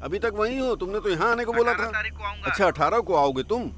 अभी तक वहीं हो? तुमने तो यहाँ आने को बोला था। 18 तारीख को आऊंगा। अच्छा 18 को आओगे तुम?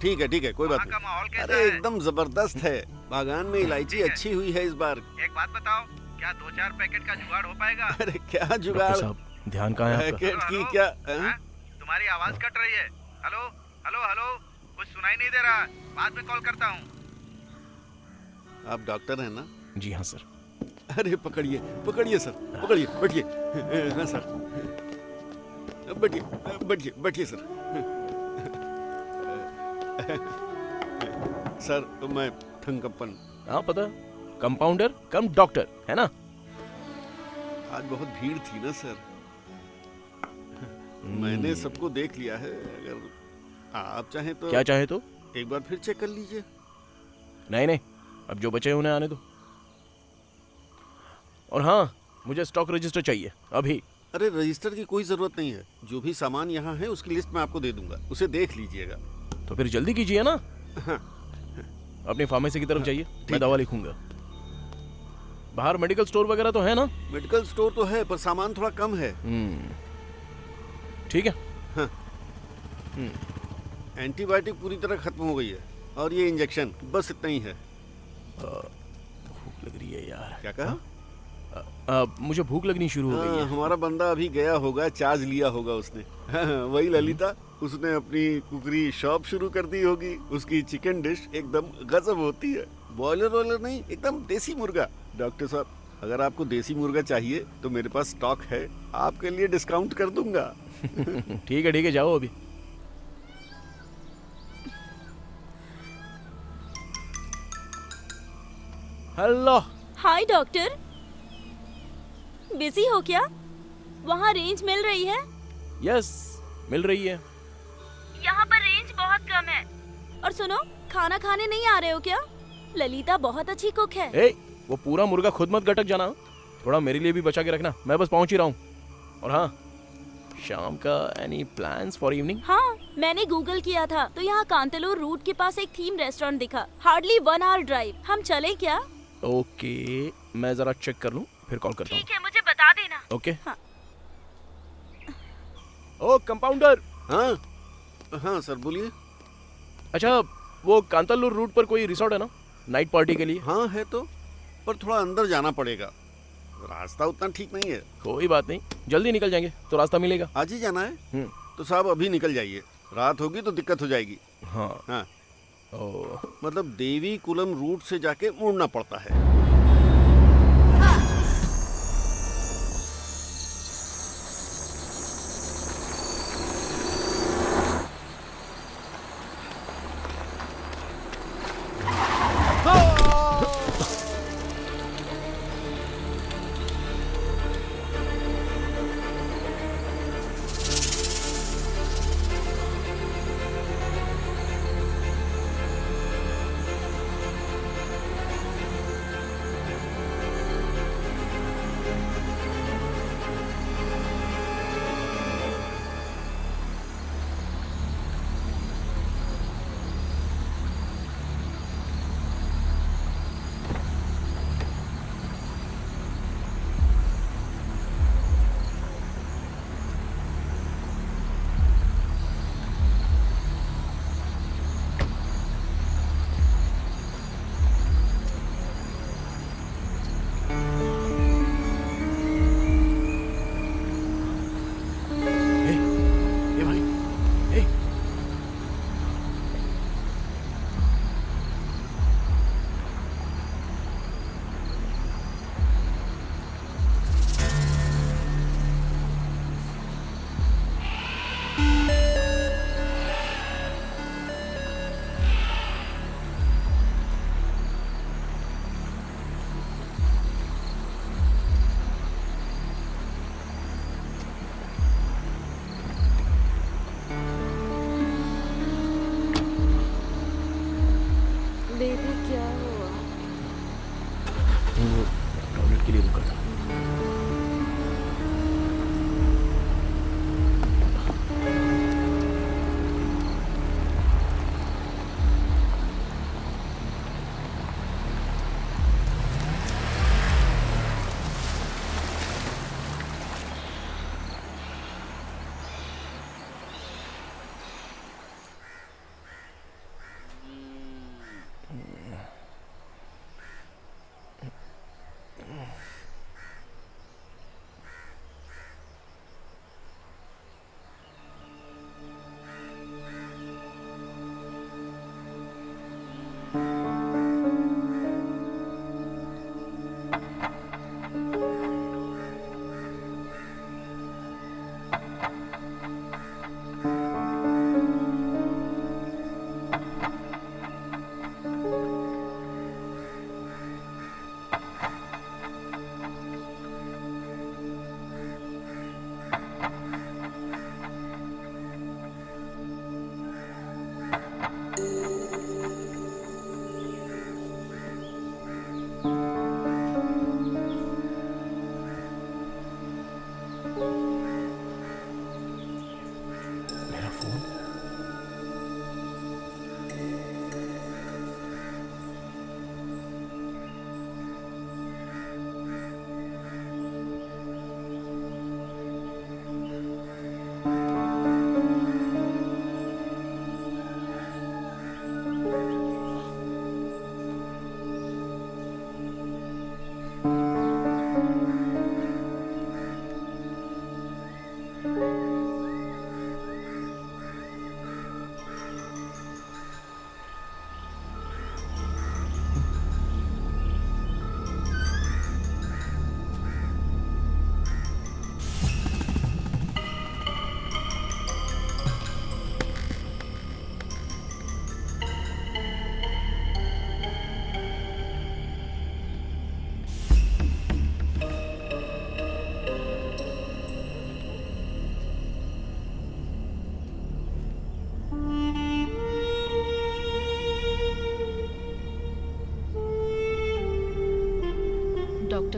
ठीक है कोई बात वहाँ का माहौल नहीं। कैसा अरे है? एकदम जबरदस्त है। बागान में इलायची ठीक है। अच्छी हुई है इस बार। एक बात बताओ, क्या 2-4 पैकेट का जुगाड़ हो पाएगा? अरे क्या डॉक्टर जुगाड़? साहब ध्यान कहाँ है आपका? पैकेट की हेलो, क्या? हाँ? तुम्हारी आवाज कट रही है। हेलो हेलो हेलो, कुछ सुनाई नहीं दे रहा। बाद में कॉल करता हूँ। आप डॉक्टर हैं ना? जी हाँ सर। अरे पकड़िए सर, पकड़िए, बैठिए। हाँ सर, बैठिए सर। सर तो मैं थंगप्पन। हाँ पता, कंपाउंडर कम डॉक्टर है ना? आज बहुत भीड़ थी ना सर, मैंने सबको देख लिया है। अगर आप चाहें तो क्या चाहे तो? एक बार फिर चेक कर लीजिए। नहीं, अब जो बचे हैं उन्हें आने दो। और हाँ, मुझे स्टॉक रजिस्टर चाहिए अभी। अरे रजिस्टर की कोई जरूरत नहीं है, जो भी सामान यहाँ है उसकी लिस्ट मैं आपको दे दूंगा, उसे देख लीजिएगा। तो फिर जल्दी कीजिए ना। हाँ। अपनी फार्मेसी की तरफ जाइए, ठीक मैं दवा लिखूंगा। बाहर मेडिकल स्टोर वगैरह तो है ना? मेडिकल स्टोर तो है पर सामान थोड़ा कम है। ठीक है। हाँ। एंटीबायोटिक पूरी तरह खत्म हो गई है और ये इंजेक्शन, बस इतना ही है। भूख लग रही है यार। क्या कहा? मुझे भूख लगनी शुरू हो गई है। हमारा बंदा अभी गया होगा, चार्ज लिया होगा उसने। वही ललिता, उसने अपनी कुकरी शॉप शुरू कर दी होगी। उसकी चिकन डिश एकदम गजब होती है। बॉयलर वॉयलर नहीं, एकदम देसी मुर्गा। डॉक्टर साहब, अगर आपको देसी मुर्गा चाहिए तो मेरे पास स्टॉक है, आपके लिए डिस्काउंट कर दूंगा। ठीक है जाओ अभी। हेलो। हाय डॉक्टर, बिजी हो क्या? वहाँ रेंज मिल रही है? यस, मिल रही है। यहाँ पर रेंज बहुत कम है। और सुनो, खाना खाने नहीं आ रहे हो क्या? ललिता बहुत अच्छी कुक है। ए, वो पूरा मुर्गा खुद मत गटक जाना, थोड़ा मेरे लिए भी बचा के रखना, मैं बस पहुंच ही रहा हूँ। और हाँ, शाम का एनी प्लान्स फॉर इवनिंग? हाँ, मैंने गूगल किया था तो यहाँ कांतलूर रूट के पास एक थीम रेस्टोरेंट दिखा। Hardly 1 hour drive. हम चले क्या? ओके, मैं जरा चेक कर लूँ फिर कॉल करता हूँ। ठीक है, मुझे बता देना। ओके। हाँ। ओ कंपाउंडर। हाँ सर बोलिए। अच्छा, वो कांतालूर रूट पर कोई रिसोर्ट है ना नाइट पार्टी के लिए? हाँ है तो, पर थोड़ा अंदर जाना पड़ेगा, रास्ता उतना ठीक नहीं है। कोई बात नहीं, जल्दी निकल जाएंगे तो रास्ता मिलेगा। आज ही जाना है तो साहब अभी निकल जाइए, रात होगी तो दिक्कत हो जाएगी। हाँ। हाँ, ओ, मतलब देवी कुलम रूट से जाके मुड़ना पड़ता है।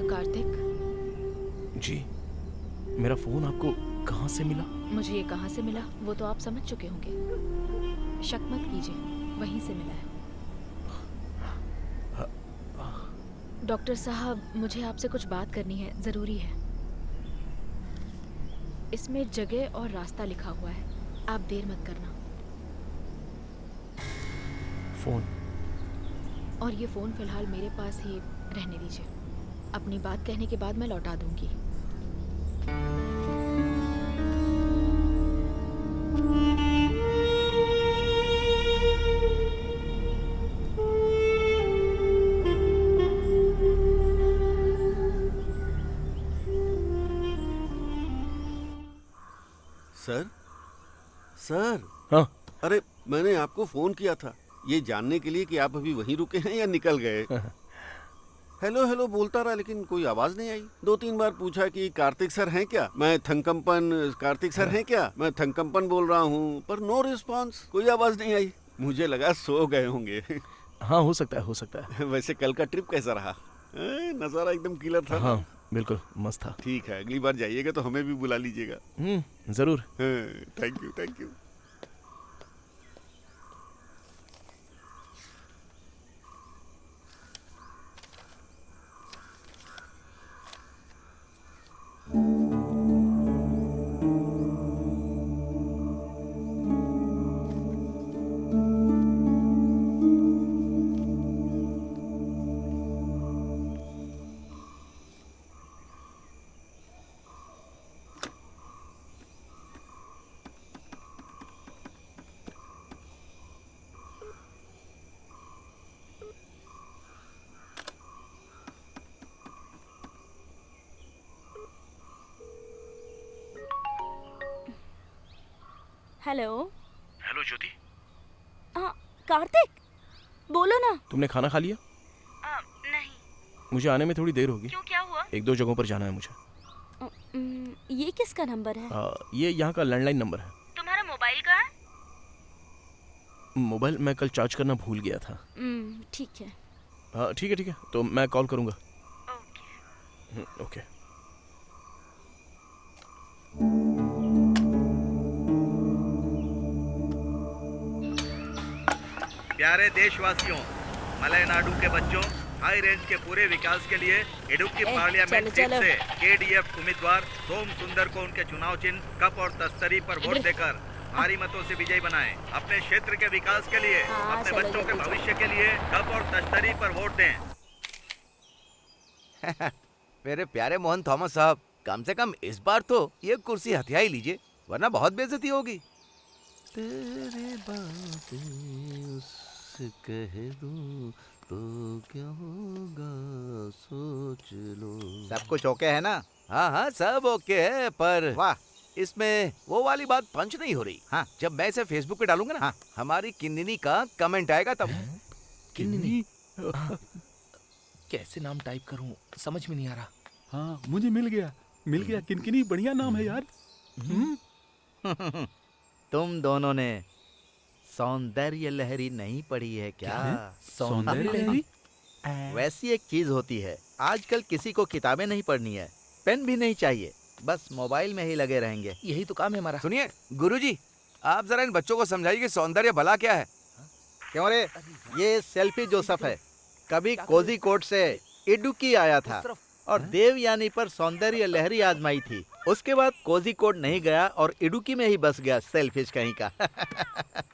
मिस्टर कार्तिक, जी, मेरा फोन आपको कहाँ से मिला? मुझे ये कहाँ से मिला वो तो आप समझ चुके होंगे। शक मत कीजिए, वहीं से मिला है। डॉक्टर साहब, मुझे आपसे कुछ बात करनी है, ज़रूरी है। इसमें जगह और रास्ता लिखा हुआ है, आप देर मत करना। फोन? और ये फ़ोन फ़िलहाल मेरे पास ही रहने दीजिए। अपनी बात कहने के बाद मैं लौटा दूंगी। सर, सर, हाँ, अरे मैंने आपको फोन किया था ये जानने के लिए कि आप अभी वहीं रुके हैं या निकल गए। हेलो हेलो बोलता रहा लेकिन कोई आवाज नहीं आई। 2-3 बार पूछा कि कार्तिक सर हैं क्या, मैं थंकम्पन, कार्तिक सर हैं क्या, मैं थंकम्पन बोल रहा हूँ, पर नो रिस्पांस, कोई आवाज नहीं आई। मुझे लगा सो गए होंगे। हाँ, हो सकता है, हो सकता है। वैसे कल का ट्रिप कैसा रहा? नजारा एकदम क्लियर था। हाँ, बिल्कुल मस्त था। ठीक है, अगली बार जाइएगा तो हमें भी बुला लीजिएगा। जरूर। Thank you, thank you. Hello. Hello Jyoti. हाँ कार्तिक, बोलो ना। तुमने खाना खा लिया? नहीं। मुझे आने में थोड़ी देर होगी। क्यों, क्या हुआ? 1-2 जगहों पर जाना है मुझे। ये किसका नंबर है? ये यहाँ का लैंडलाइन नंबर है। तुम्हारा मोबाइल कहाँ है? मोबाइल मैं कल चार्ज करना भूल गया था। ठीक है। हाँ ठीक है, ठीक है, तो मैं कॉल करूँगा। ओके। ओके। प्यारे देशवासियों, मलयनाडु के बच्चों, हाई रेंज के पूरे विकास के लिए इडुक्की पार्लियामेंट सीट से केडीएफ उम्मीदवार सोम सुंदर को उनके चुनाव चिन्ह कप और तस्तरी पर वोट देकर भारी मतों से विजयी बनाएं। अपने क्षेत्र के विकास के लिए, अपने बच्चों के भविष्य के लिए कप और तस्तरी पर वोट दें। मेरे प्यारे मोहन थॉमस साहब, कम से कम इस बार तो ये कुर्सी हथिया ही लीजिए, वरना बहुत बेइज्जती होगी। तेरे बातें उससे कह दूं तो क्या होगा, सोच लो। सब कुछ ओके है ना? हाँ हाँ, सब ओके है, पर वाह, इसमें वो वाली बात पंच नहीं हो रही। हाँ। जब मैं इसे फेसबुक पे डालूंगा ना, हाँ। हमारी किन्नी का कमेंट आएगा तब। किन्नी? कैसे नाम टाइप करूं, समझ में नहीं आ रहा। हाँ, मुझे मिल गया किनकिनी, बढ़िया नाम है यार। तुम दोनों ने सौंदर्य लहरी नहीं पढ़ी है क्या? सौंदर्य लहरी? वैसी एक चीज होती है, आजकल किसी को किताबें नहीं पढ़नी है, पेन भी नहीं चाहिए, बस मोबाइल में ही लगे रहेंगे। यही तो काम है हमारा। सुनिए गुरुजी, आप जरा इन बच्चों को समझाइए कि सौंदर्य भला क्या है। क्यों रे, ये सेल्फी जोसेफ है, कभी कोजी कोट से इडुक्की आया था और देवयानी पर सौंदर्य लहरी आजमाई थी। उसके बाद कोजी कोट नहीं गया और इडुक्की में ही बस गया, सेल्फिश कहीं का।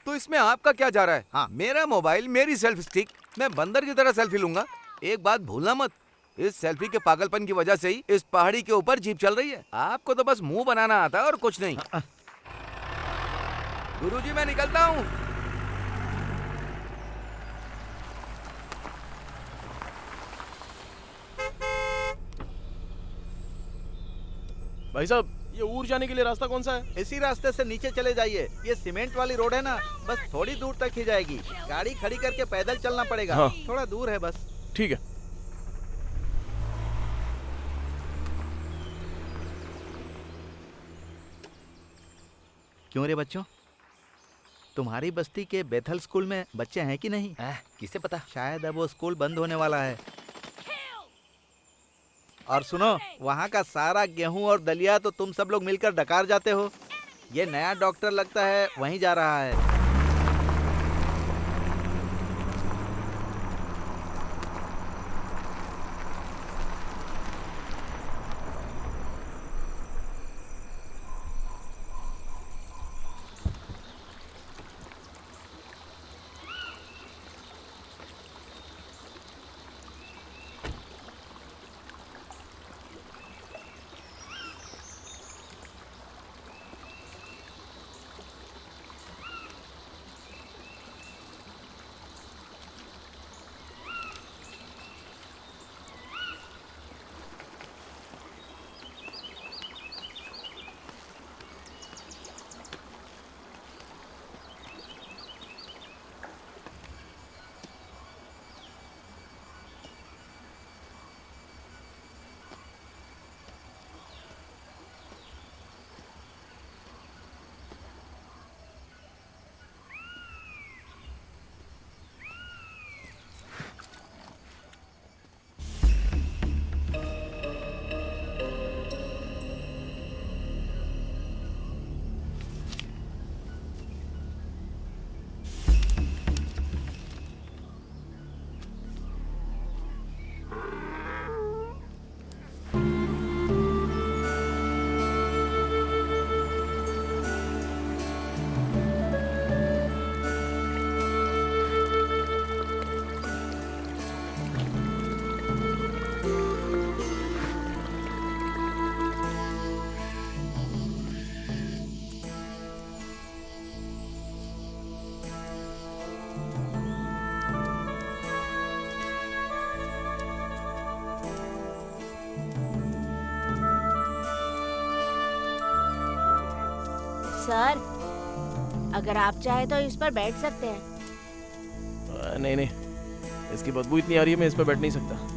तो इसमें आपका क्या जा रहा है? हाँ। मेरा मोबाइल, मेरी सेल्फी स्टिक, मैं बंदर की तरह सेल्फी लूंगा। एक बात भूलना मत, इस सेल्फी के पागलपन की वजह से ही इस पहाड़ी के ऊपर जीप चल रही है। आपको तो बस मुंह बनाना आता है और कुछ नहीं। गुरुजी मैं निकलता हूँ। भाई साहब, ये ऊर जाने के लिए रास्ता कौन सा है? इसी रास्ते से नीचे चले जाइए, ये सीमेंट वाली रोड है ना, बस थोड़ी दूर तक ही जाएगी। गाड़ी खड़ी करके पैदल चलना पड़ेगा। हाँ। थोड़ा दूर है बस। ठीक है। क्यों रे बच्चों, तुम्हारी बस्ती के बेथल स्कूल में बच्चे हैं कि नहीं? किसे पता? शायद अब वो स्कूल बंद होने वाला है। और सुनो, वहाँ का सारा गेहूं और दलिया तो तुम सब लोग मिलकर डकार जाते हो। ये नया डॉक्टर लगता है वहीं जा रहा है। सर, अगर आप चाहे तो इस पर बैठ सकते हैं। नहीं नहीं, इसकी बदबू इतनी आ रही है, मैं इस पर बैठ नहीं सकता।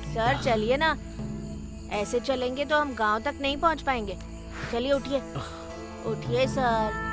सर चलिए ना, ऐसे चलेंगे तो हम गांव तक नहीं पहुंच पाएंगे। चलिए उठिए, उठिए सर।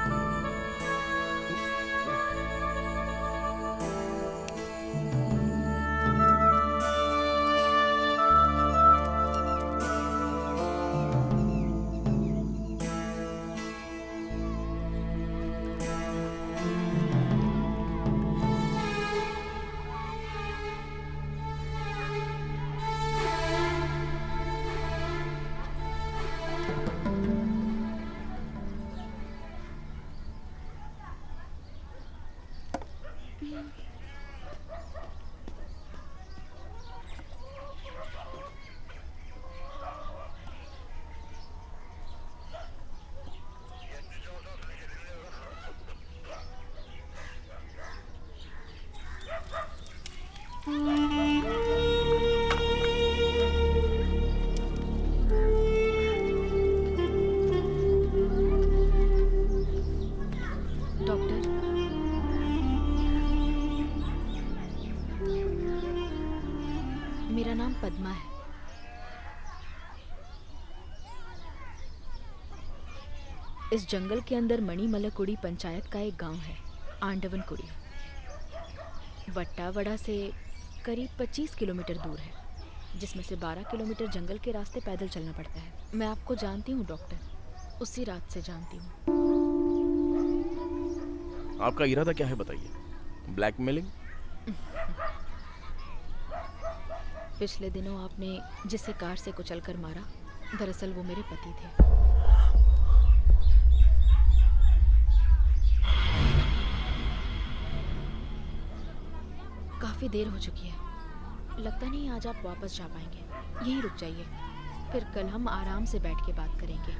मेरा नाम पद्मा है। इस जंगल के अंदर मणिमलकुड़ी पंचायत का एक गांव है, आंडवनकुड़ी। वट्टावड़ा से करीब 25 किलोमीटर दूर है, जिसमें से 12 किलोमीटर जंगल के रास्ते पैदल चलना पड़ता है। मैं आपको जानती हूँ डॉक्टर, उसी रात से जानती हूँ। आपका इरादा क्या है बताइए? ब्लैकमेलिंग? पिछले दिनों आपने जिसे कार से कुचलकर मारा, दरअसल वो मेरे पति थे। काफी देर हो चुकी है, लगता नहीं आज आप वापस जा पाएंगे। यहीं रुक जाइए, फिर कल हम आराम से बैठ के बात करेंगे।